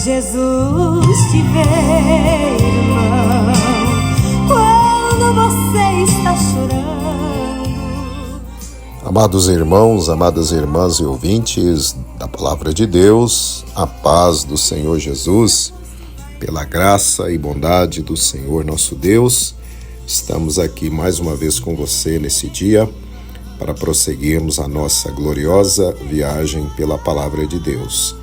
Jesus te ver, irmão, quando você está chorando. Amados irmãos, amadas irmãs e ouvintes da Palavra de Deus, a paz do Senhor Jesus, pela graça e bondade do Senhor nosso Deus, estamos aqui mais uma vez com você nesse dia para prosseguirmos a nossa gloriosa viagem pela Palavra de Deus.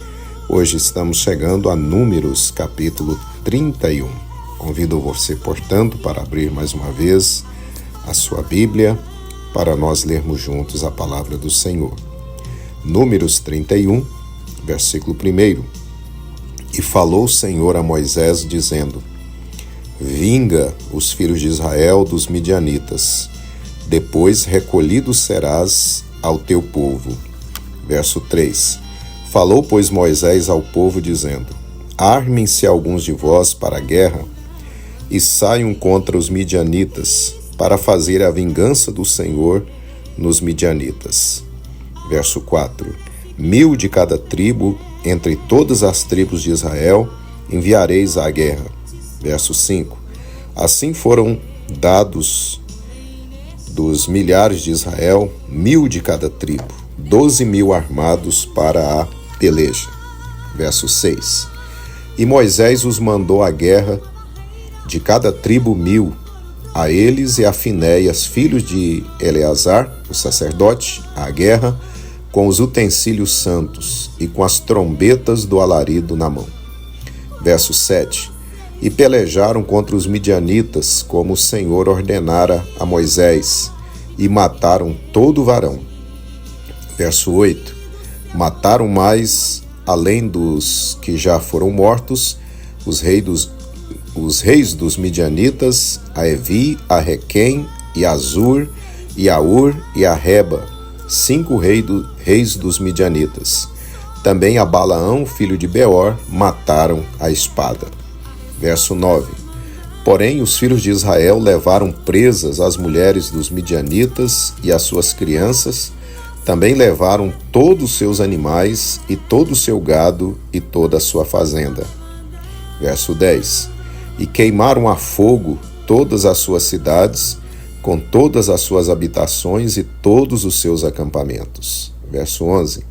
Hoje estamos chegando a Números, capítulo 31. Convido você, portanto, para abrir mais uma vez a sua Bíblia para nós lermos juntos a Palavra do Senhor. Números 31, versículo 1. E falou o Senhor a Moisés, dizendo: Vinga os filhos de Israel dos midianitas, depois recolhido serás ao teu povo. Verso 3. Falou, pois, Moisés ao povo, dizendo: Armem-se alguns de vós para a guerra, e saiam contra os midianitas, para fazer a vingança do Senhor nos midianitas. Verso 4. 1000 de cada tribo, entre todas as tribos de Israel, enviareis à guerra. Verso 5. Assim foram dados dos milhares de Israel, 1000 de cada tribo, 12.000 armados para a peleja. Verso 6. E Moisés os mandou à guerra, de cada tribo 1000, a eles e a Finéias, filhos de Eleazar, o sacerdote, à guerra, com os utensílios santos e com as trombetas do alarido na mão. Verso 7. E pelejaram contra os midianitas, como o Senhor ordenara a Moisés, e mataram todo varão. Verso 8. Mataram mais, além dos que já foram mortos, os reis dos midianitas, a Evi, a Requém, e a Zur, e a Ur, e a Reba, 5 reis dos midianitas. Também a Balaão, filho de Beor, mataram a espada. Verso 9. Porém, os filhos de Israel levaram presas as mulheres dos midianitas e as suas crianças. Também levaram todos os seus animais e todo o seu gado e toda a sua fazenda. Verso 10. E queimaram a fogo todas as suas cidades, com todas as suas habitações e todos os seus acampamentos. Verso 11.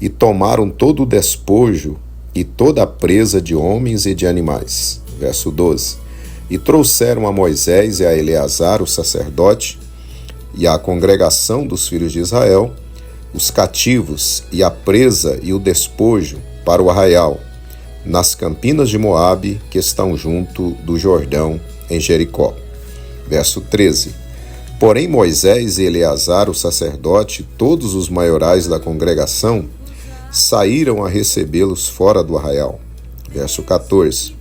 E tomaram todo o despojo e toda a presa de homens e de animais. Verso 12. E trouxeram a Moisés e a Eleazar, o sacerdote, e à congregação dos filhos de Israel, os cativos e a presa e o despojo para o arraial, nas campinas de Moabe, que estão junto do Jordão, em Jericó. Verso 13. Porém Moisés e Eleazar, o sacerdote, todos os maiorais da congregação, saíram a recebê-los fora do arraial. Verso 14.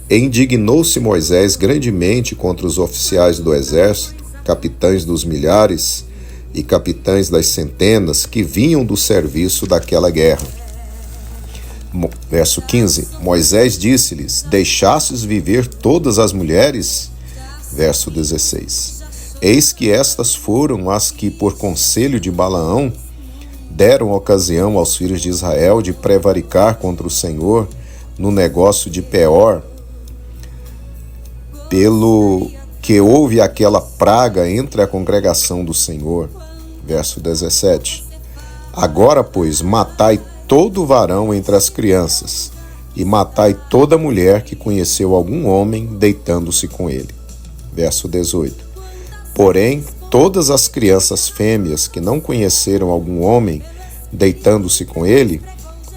E indignou-se Moisés grandemente contra os oficiais do exército, capitães dos milhares e capitães das centenas que vinham do serviço daquela guerra. Verso 15. Moisés disse-lhes: Deixastes viver todas as mulheres? Verso 16. Eis que estas foram as que, por conselho de Balaão, deram ocasião aos filhos de Israel de prevaricar contra o Senhor no negócio de Peor, pelo que houve aquela praga entre a congregação do Senhor. Verso 17. Agora, pois, matai todo varão entre as crianças, e matai toda mulher que conheceu algum homem deitando-se com ele. Verso 18. Porém, todas as crianças fêmeas que não conheceram algum homem deitando-se com ele,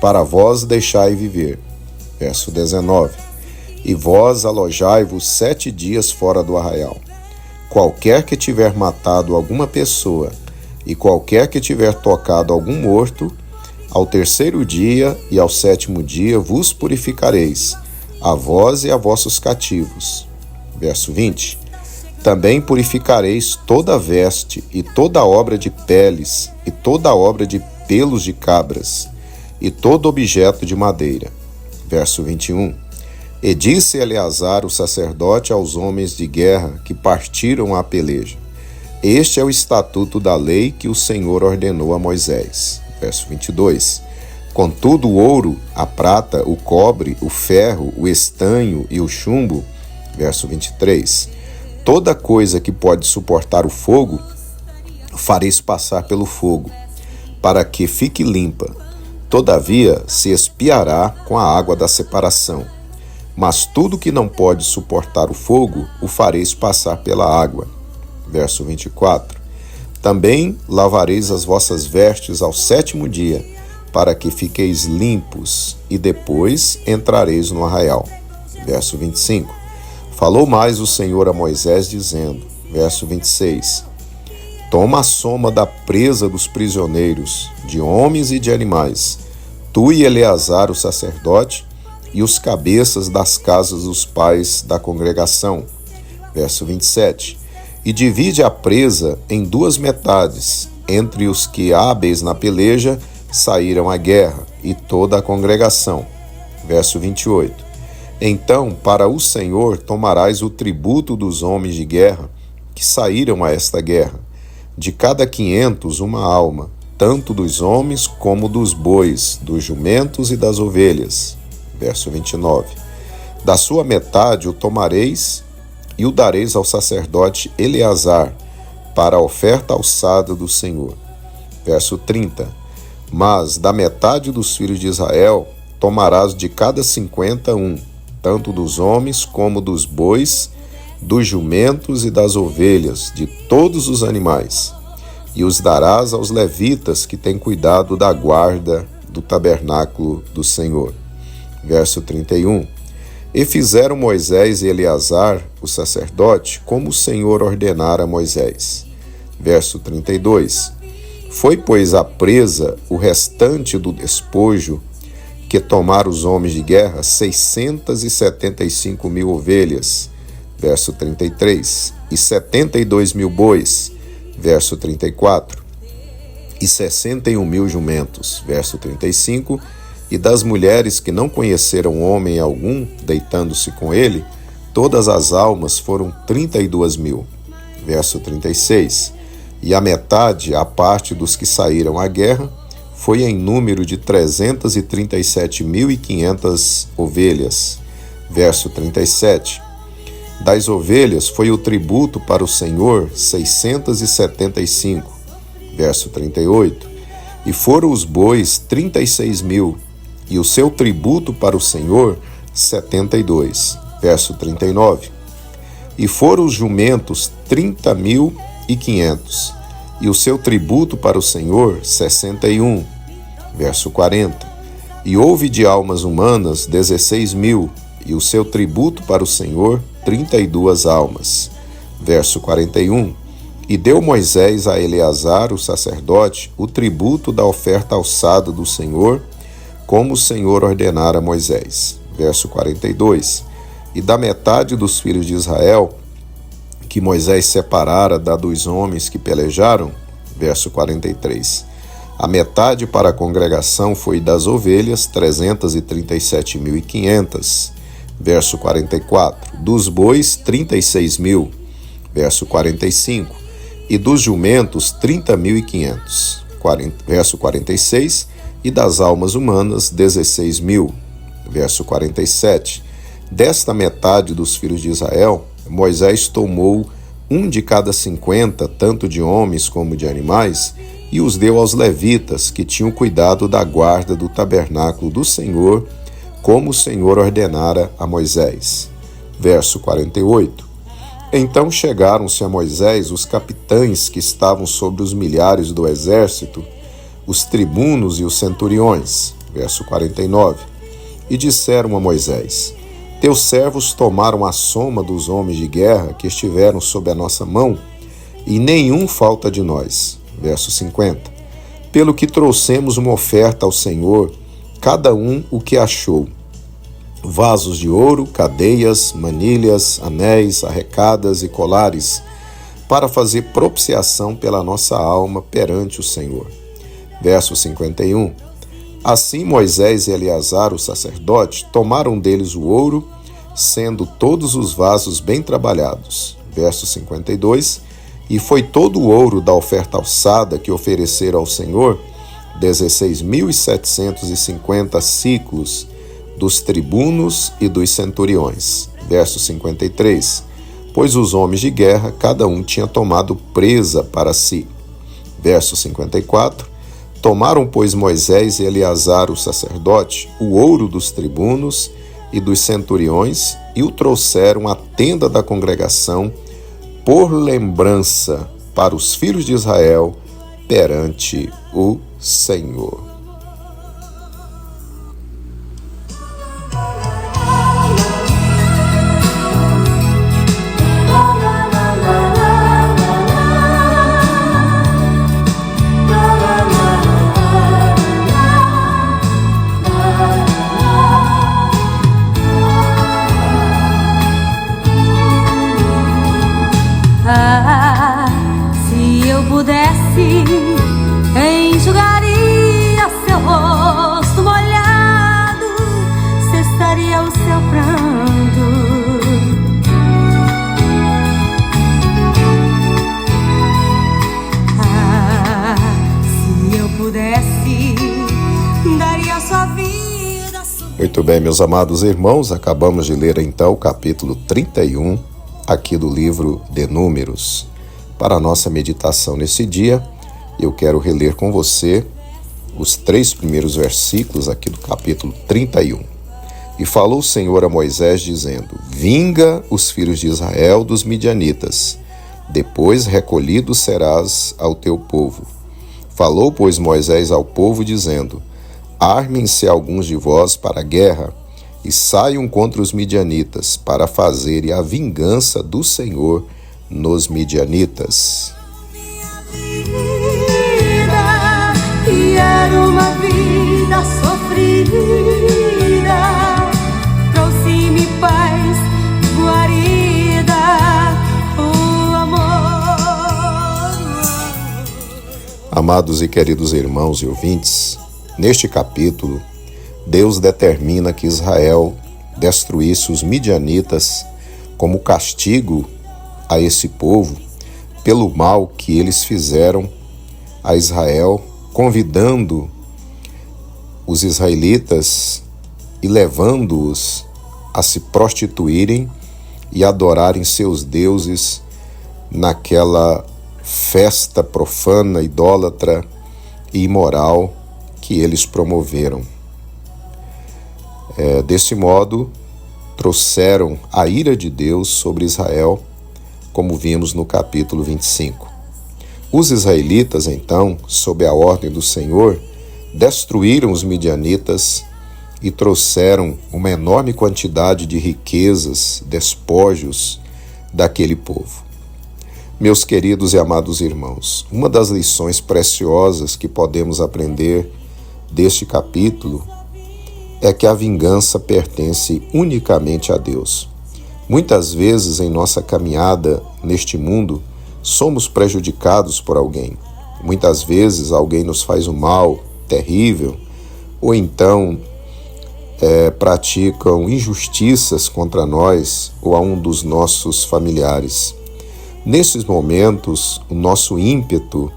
para vós deixai viver. Verso 19. E vós alojai-vos 7 dias fora do arraial. Qualquer que tiver matado alguma pessoa, e qualquer que tiver tocado algum morto, ao 3º dia e ao 7º dia vos purificareis, a vós e a vossos cativos. Verso 20. Também purificareis toda a veste, e toda a obra de peles, e toda a obra de pelos de cabras, e todo objeto de madeira. Verso 21. E disse Eleazar, o sacerdote, aos homens de guerra que partiram à peleja: Este é o estatuto da lei que o Senhor ordenou a Moisés. Verso 22. Contudo, o ouro, a prata, o cobre, o ferro, o estanho e o chumbo, verso 23, toda coisa que pode suportar o fogo, fareis passar pelo fogo, para que fique limpa. Todavia, se expiará com a água da separação. Mas tudo que não pode suportar o fogo, o fareis passar pela água. Verso 24. Também lavareis as vossas vestes ao 7º dia, para que fiqueis limpos, e depois entrareis no arraial. Verso 25. Falou mais o Senhor a Moisés, dizendo, verso 26, toma a soma da presa dos prisioneiros, de homens e de animais, tu e Eleazar, o sacerdote, e os cabeças das casas dos pais da congregação. Verso 27. E divide a presa em 2 metades, entre os que hábeis na peleja saíram à guerra, e toda a congregação. Verso 28. Então, para o Senhor tomarás o tributo dos homens de guerra que saíram a esta guerra, de cada 500 uma alma, tanto dos homens como dos bois, dos jumentos e das ovelhas. Verso 29. Da sua metade o tomareis e o dareis ao sacerdote Eleazar, para a oferta alçada do Senhor. Verso 30. Mas da metade dos filhos de Israel tomarás de cada 50 tanto dos homens como dos bois, dos jumentos e das ovelhas, de todos os animais, e os darás aos levitas que têm cuidado da guarda do tabernáculo do Senhor. Verso 31. E fizeram Moisés e Eleazar, o sacerdote, como o Senhor ordenara a Moisés. Verso 32. Foi, pois, a presa o restante do despojo que tomaram os homens de guerra, 675.000 ovelhas, verso 33, e 72.000 bois, verso 34, e 61.000 jumentos, verso 35, e das mulheres que não conheceram homem algum, deitando-se com ele, todas as almas foram 32.000, verso 36, e a metade, a parte dos que saíram à guerra, foi em número de 337.500 ovelhas. Verso 37. Das ovelhas foi o tributo para o Senhor 675. Verso 38. E foram os bois 36.000, e o seu tributo para o Senhor 72. Verso 39. E foram os jumentos 30.500, e o seu tributo para o Senhor, 61. Verso 40. E houve de almas humanas 16.000, e o seu tributo para o Senhor, 32 almas. Verso 41. E deu Moisés a Eleazar, o sacerdote, o tributo da oferta alçada do Senhor, como o Senhor ordenara a Moisés. Verso 42. E da metade dos filhos de Israel, que Moisés separara da dos homens que pelejaram, verso 43. A metade para a congregação foi das ovelhas, 337.500, verso 44. Dos bois, 36.000, verso 45. E dos jumentos, 30.500, verso 46. E das almas humanas, 16.000, verso 47. Desta metade dos filhos de Israel, Moisés tomou de cada 50, tanto de homens como de animais, e os deu aos levitas, que tinham cuidado da guarda do tabernáculo do Senhor, como o Senhor ordenara a Moisés. Verso 48. Então chegaram-se a Moisés os capitães que estavam sobre os milhares do exército, os tribunos e os centuriões. Verso 49. E disseram a Moisés: Teus servos tomaram a soma dos homens de guerra que estiveram sob a nossa mão, e nenhum falta de nós. Verso 50. Pelo que trouxemos uma oferta ao Senhor, cada um o que achou: vasos de ouro, cadeias, manilhas, anéis, arrecadas e colares, para fazer propiciação pela nossa alma perante o Senhor. Verso 51. Assim Moisés e Eleazar, o sacerdote, tomaram deles o ouro, sendo todos os vasos bem trabalhados. Verso 52. E foi todo o ouro da oferta alçada que ofereceram ao Senhor, 16.750 siclos dos tribunos e dos centuriões. Verso 53. Pois os homens de guerra, cada um tinha tomado presa para si. Verso 54. Tomaram, pois, Moisés e Eleazar, o sacerdote, o ouro dos tribunos e dos centuriões e o trouxeram à tenda da congregação por lembrança para os filhos de Israel perante o Senhor. Ah, se eu pudesse, enxugaria seu rosto molhado, cessaria o seu pranto. Ah, se eu pudesse, daria sua vida. Muito bem, meus amados irmãos, acabamos de ler então o capítulo 31 aqui do livro de Números. Para a nossa meditação nesse dia, eu quero reler com você os 3 primeiros versículos aqui do capítulo 31. E falou o Senhor a Moisés, dizendo: Vinga os filhos de Israel dos midianitas, depois recolhido serás ao teu povo. Falou, pois, Moisés ao povo, dizendo: Armem-se alguns de vós para a guerra, e saiam contra os midianitas, para fazerem a vingança do Senhor nos midianitas. E era uma vida sofrida, trouxe-me paz, guarida, o amor. Amados e queridos irmãos e ouvintes, neste capítulo, Deus determina que Israel destruísse os midianitas como castigo a esse povo pelo mal que eles fizeram a Israel, convidando os israelitas e levando-os a se prostituírem e adorarem seus deuses naquela festa profana, idólatra e imoral que eles promoveram. Desse modo, trouxeram a ira de Deus sobre Israel, como vimos no capítulo 25. Os israelitas, então, sob a ordem do Senhor, destruíram os midianitas e trouxeram uma enorme quantidade de riquezas, despojos daquele povo. Meus queridos e amados irmãos, uma das lições preciosas que podemos aprender deste capítulo é que a vingança pertence unicamente a Deus. Muitas vezes em nossa caminhada neste mundo, somos prejudicados por alguém. Muitas vezes alguém nos faz um mal terrível, ou então praticam injustiças contra nós ou a um dos nossos familiares. Nesses momentos, o nosso ímpeto,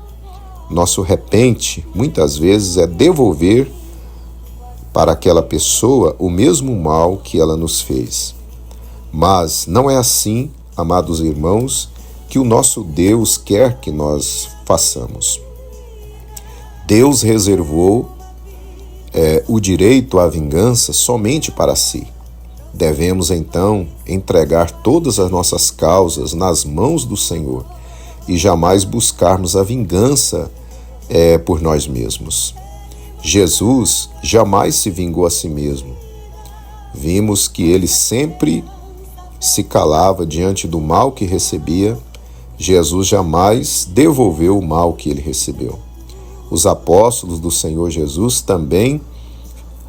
nosso repente, muitas vezes é devolver para aquela pessoa o mesmo mal que ela nos fez. Mas não é assim, amados irmãos, que o nosso Deus quer que nós façamos. Deus reservou o direito à vingança somente para si. Devemos, então, entregar todas as nossas causas nas mãos do Senhor e jamais buscarmos a vingança por nós mesmos. Jesus jamais se vingou a si mesmo. Vimos que ele sempre se calava diante do mal que recebia. Jesus jamais devolveu o mal que ele recebeu. Os apóstolos do Senhor Jesus também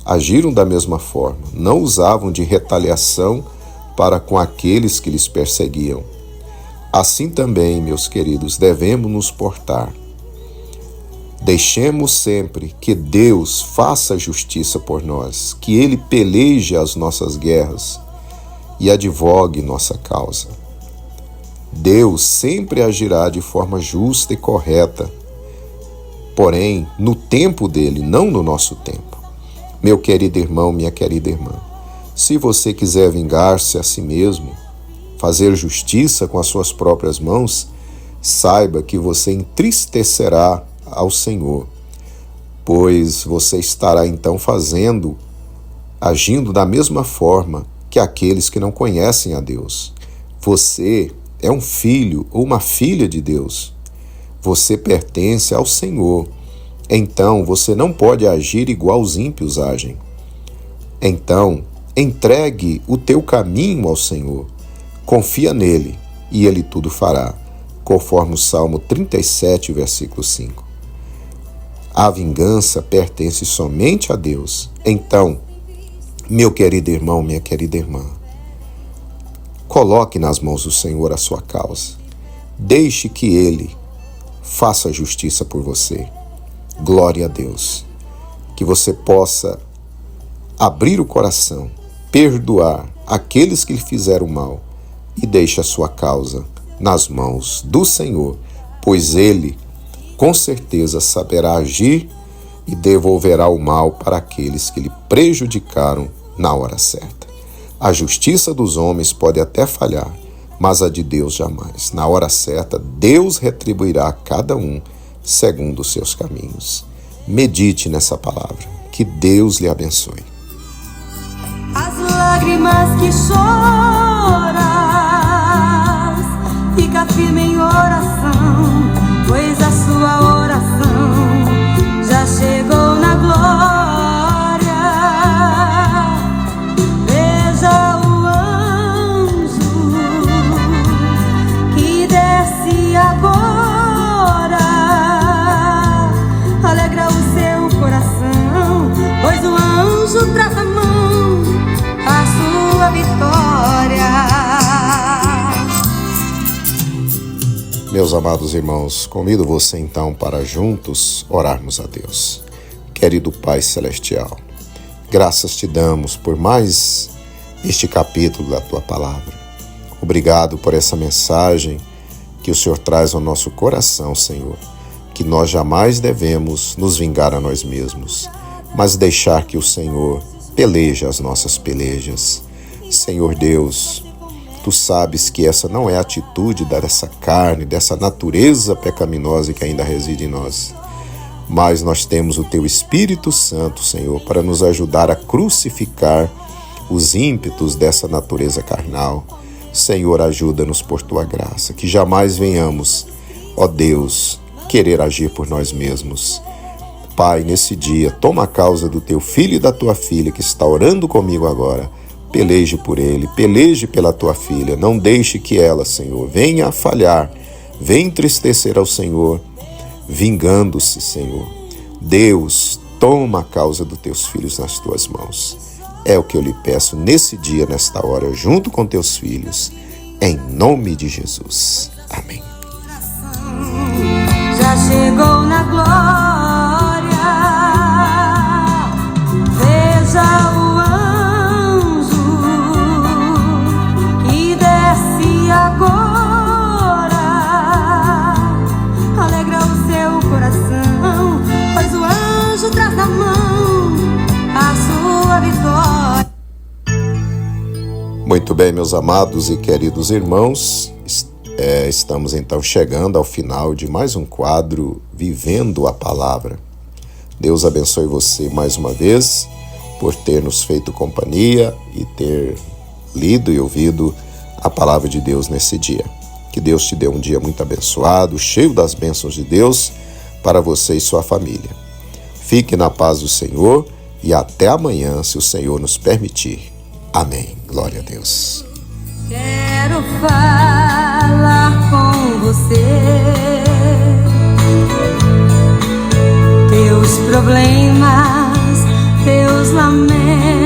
agiram da mesma forma. Não usavam de retaliação para com aqueles que lhes perseguiam. Assim também, meus queridos, devemos nos portar. Deixemos sempre que Deus faça justiça por nós, que Ele peleje as nossas guerras e advogue nossa causa. Deus sempre agirá de forma justa e correta, porém no tempo dele, não no nosso tempo. Meu querido irmão, minha querida irmã, se você quiser vingar-se a si mesmo, fazer justiça com as suas próprias mãos, saiba que você entristecerá ao Senhor, pois você estará então agindo da mesma forma que aqueles que não conhecem a Deus. Você é um filho ou uma filha de Deus. Você pertence ao Senhor. Então você não pode agir igual os ímpios agem. Então, entregue o teu caminho ao Senhor. Confia nele e ele tudo fará, conforme o Salmo 37, versículo 5. A vingança pertence somente a Deus. Então, meu querido irmão, minha querida irmã, coloque nas mãos do Senhor a sua causa. Deixe que Ele faça justiça por você. Glória a Deus. Que você possa abrir o coração, perdoar aqueles que lhe fizeram mal e deixe a sua causa nas mãos do Senhor, pois Ele com certeza saberá agir e devolverá o mal para aqueles que lhe prejudicaram na hora certa. A justiça dos homens pode até falhar, mas a de Deus jamais. Na hora certa, Deus retribuirá a cada um segundo os seus caminhos. Medite nessa palavra. Que Deus lhe abençoe. As lágrimas que choras, fica firme em oração, pois a sua oração já chegou na glória. Veja o anjo que desce agora, alegra o seu coração, pois o anjo traz na mão a sua vitória. Meus amados irmãos, convido você então para juntos orarmos a Deus. Querido Pai Celestial, graças te damos por mais este capítulo da Tua Palavra. Obrigado por essa mensagem que o Senhor traz ao nosso coração, Senhor, que nós jamais devemos nos vingar a nós mesmos, mas deixar que o Senhor peleje as nossas pelejas. Senhor Deus, Tu sabes que essa não é a atitude dessa carne, dessa natureza pecaminosa que ainda reside em nós. Mas nós temos o Teu Espírito Santo, Senhor, para nos ajudar a crucificar os ímpetos dessa natureza carnal. Senhor, ajuda-nos por Tua graça, que jamais venhamos, ó Deus, querer agir por nós mesmos. Pai, nesse dia, toma a causa do Teu filho e da Tua filha que está orando comigo agora. Peleje por ele, peleje pela tua filha. Não deixe que ela, Senhor, venha a falhar, venha entristecer ao Senhor, vingando-se, Senhor. Deus, toma a causa dos teus filhos nas tuas mãos. É o que eu lhe peço nesse dia, nesta hora, junto com teus filhos, em nome de Jesus. Amém. Já chegou na glória, veja o agora, alegra o seu coração, pois o anjo traz na mão a sua vitória. Muito bem, meus amados e queridos irmãos, estamos então chegando ao final de mais um quadro Vivendo a Palavra. Deus abençoe você mais uma vez por ter nos feito companhia e ter lido e ouvido a palavra de Deus nesse dia. Que Deus te dê um dia muito abençoado, cheio das bênçãos de Deus para você e sua família. Fique na paz do Senhor e até amanhã, se o Senhor nos permitir. Amém. Glória a Deus. Quero falar com você. Teus problemas, teus lamentos,